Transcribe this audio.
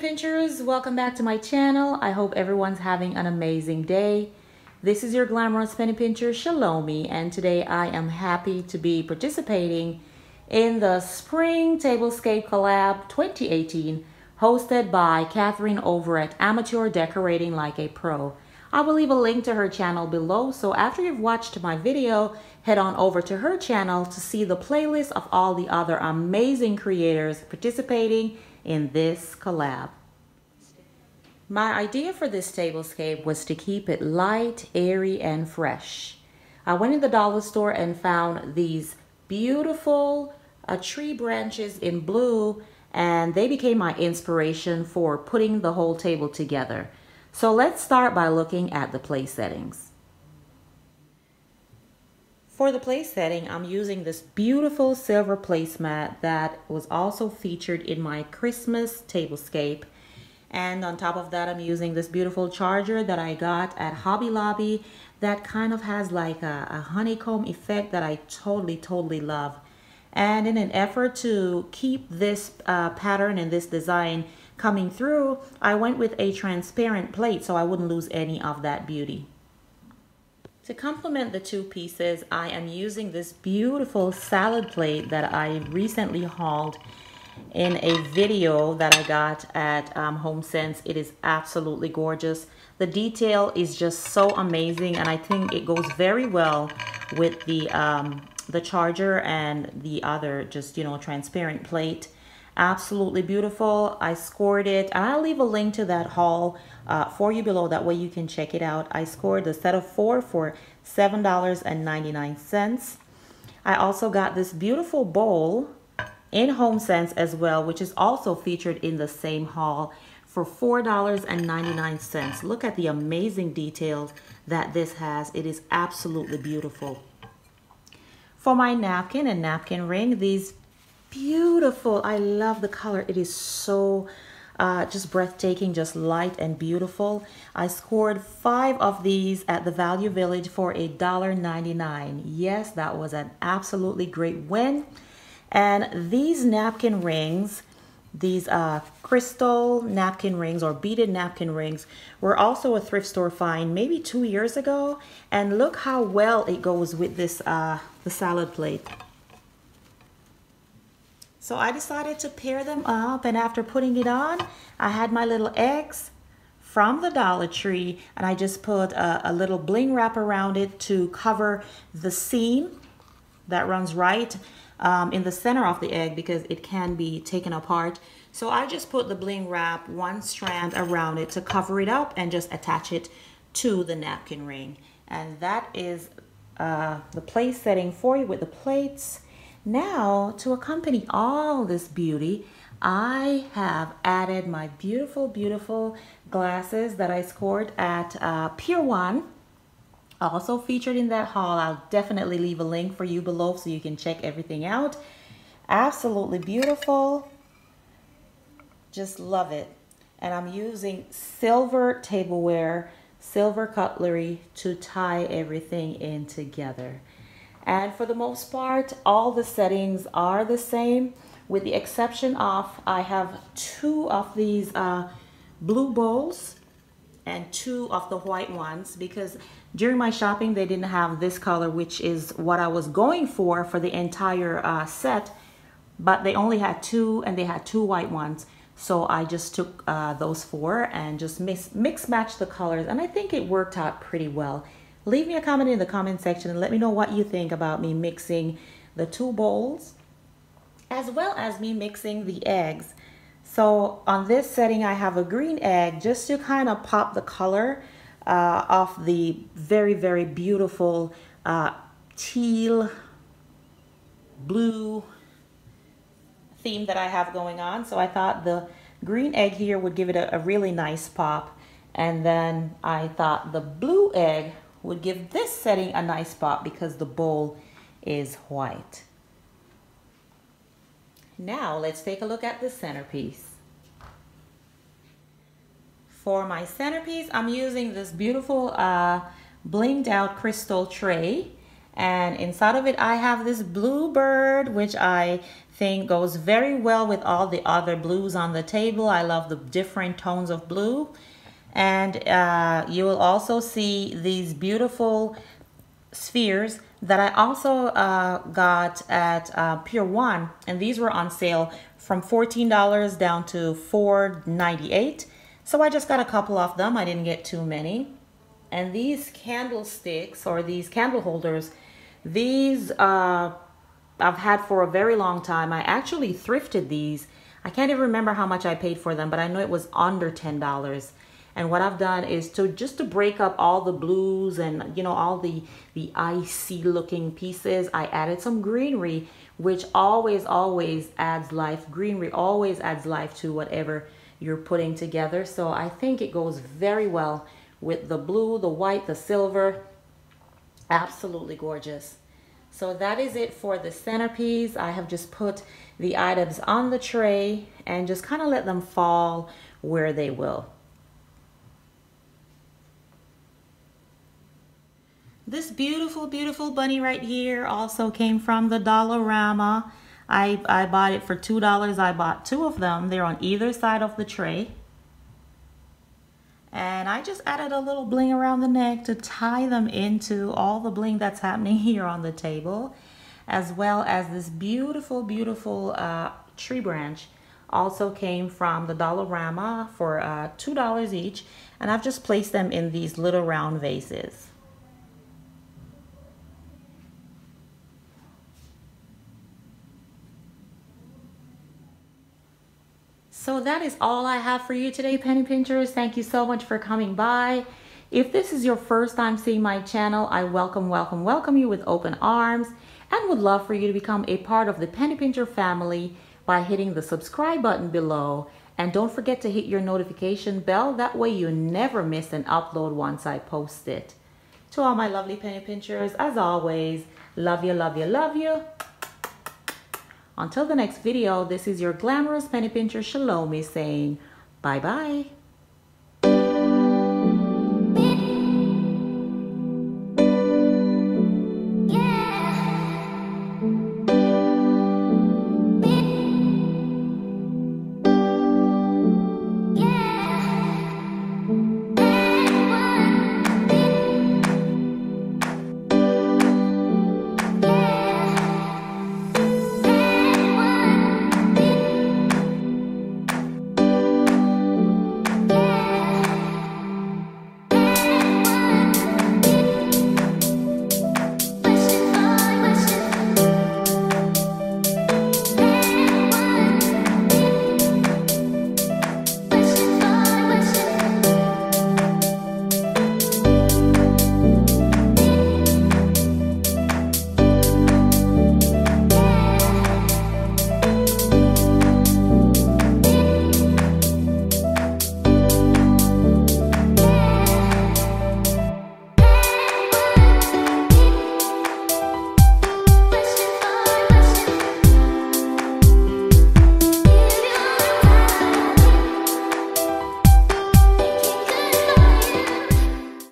Pinchers, welcome back to my channel. I hope everyone's having an amazing day. This is your Glamorous Penny Pincher, Shalomi, and today I am happy to be participating in the Spring Tablescape Collab 2018 hosted by Catherine over at Amateur Decorating Like a Pro. I will leave a link to her channel below, so after you've watched my video, head on over to her channel to see the playlist of all the other amazing creators participating in this collab. My idea for this tablescape was to keep it light, airy, and fresh. I went in the dollar store and found these beautiful tree branches in blue, and they became my inspiration for putting the whole table together. So let's start by looking at the place settings. For the place setting, I'm using this beautiful silver placemat that was also featured in my Christmas tablescape. And on top of that, I'm using this beautiful charger that I got at Hobby Lobby that kind of has like a honeycomb effect that I totally love. And in an effort to keep this pattern and this design coming through, I went with a transparent plate so I wouldn't lose any of that beauty. To complement the two pieces, I am using this beautiful salad plate that I recently hauled in a video that I got at HomeSense. It is absolutely gorgeous. The detail is just so amazing, and I think it goes very well with the charger and the other just, you know, transparent plate. Absolutely beautiful. I scored it, and I'll leave a link to that haul for you below. That way you can check it out. I scored the set of 4 for $7.99. I also got this beautiful bowl in HomeSense as well, which is also featured in the same haul for $4.99. Look at the amazing details that this has. It is absolutely beautiful. For my napkin and napkin ring, these beautiful, I love the color. It is so just breathtaking, just light and beautiful. I scored 5 of these at the Value Village for $1.99. Yes, that was an absolutely great win. And these napkin rings, these crystal napkin rings or beaded napkin rings, were also a thrift store find maybe 2 years ago. And look how well it goes with this the salad plate. So I decided to pair them up, and after putting it on, I had my little eggs from the Dollar Tree, and I just put a little bling wrap around it to cover the seam that runs right in the center of the egg because it can be taken apart. So I just put the bling wrap, one strand around it to cover it up and just attach it to the napkin ring. And that is the place setting for you with the plates. Now, to accompany all this beauty, I have added my beautiful glasses that I scored at Pier 1. Also featured in that haul. I'll definitely leave a link for you below so you can check everything out. Absolutely beautiful. Just love it. And I'm using silver tableware, silver cutlery to tie everything in together. And for the most part, all the settings are the same, with the exception of I have 2 of these blue bowls and 2 of the white ones, because during my shopping they didn't have this color, which is what I was going for the entire set, but they only had 2 and they had 2 white ones. So I just took those 4 and just mix match the colors, and I think it worked out pretty well. Leave me a comment in the comment section and let me know what you think about me mixing the 2 bowls as well as me mixing the eggs. So on this setting, I have a green egg just to kind of pop the color of the very beautiful teal blue theme that I have going on. So I thought the green egg here would give it a really nice pop, and then I thought the blue egg would give this setting a nice pop because the bowl is white. Now let's take a look at the centerpiece. For my centerpiece, I'm using this beautiful blinged out crystal tray, And inside of it, I have this blue bird, which I think goes very well with all the other blues on the table. I love the different tones of blue. And you will also see these beautiful spheres that I also got at Pier 1. And these were on sale from $14 down to $4.98. So I just got a couple of them. I didn't get too many. And these candlesticks, or these candle holders, these I've had for a very long time. I actually thrifted these. I can't even remember how much I paid for them, but I know it was under $10. And what I've done is just to break up all the blues and, you know, all the icy looking pieces, I added some greenery, which always adds life. Greenery always adds life to whatever you're putting together. So I think it goes very well with the blue, the white, the silver. Absolutely gorgeous. So that is it for the centerpiece. I have just put the items on the tray and just kind of let them fall where they will. This beautiful, beautiful bunny right here also came from the Dollarama. I bought it for $2. I bought 2 of them. They're on either side of the tray. And I just added a little bling around the neck to tie them into all the bling that's happening here on the table, as well as this beautiful, beautiful tree branch also came from the Dollarama for $2 each. And I've just placed them in these little round vases. So that is all I have for you today, penny pinchers. Thank you so much for coming by. If this is your first time seeing my channel, I welcome you with open arms and would love for you to become a part of the Penny Pincher family by hitting the subscribe button below. And don't forget to hit your notification bell. That way you never miss an upload once I post it. To all my lovely penny pinchers, as always, love you, love you, love you. Until the next video, this is your glamorous penny pincher Shalomi saying bye-bye.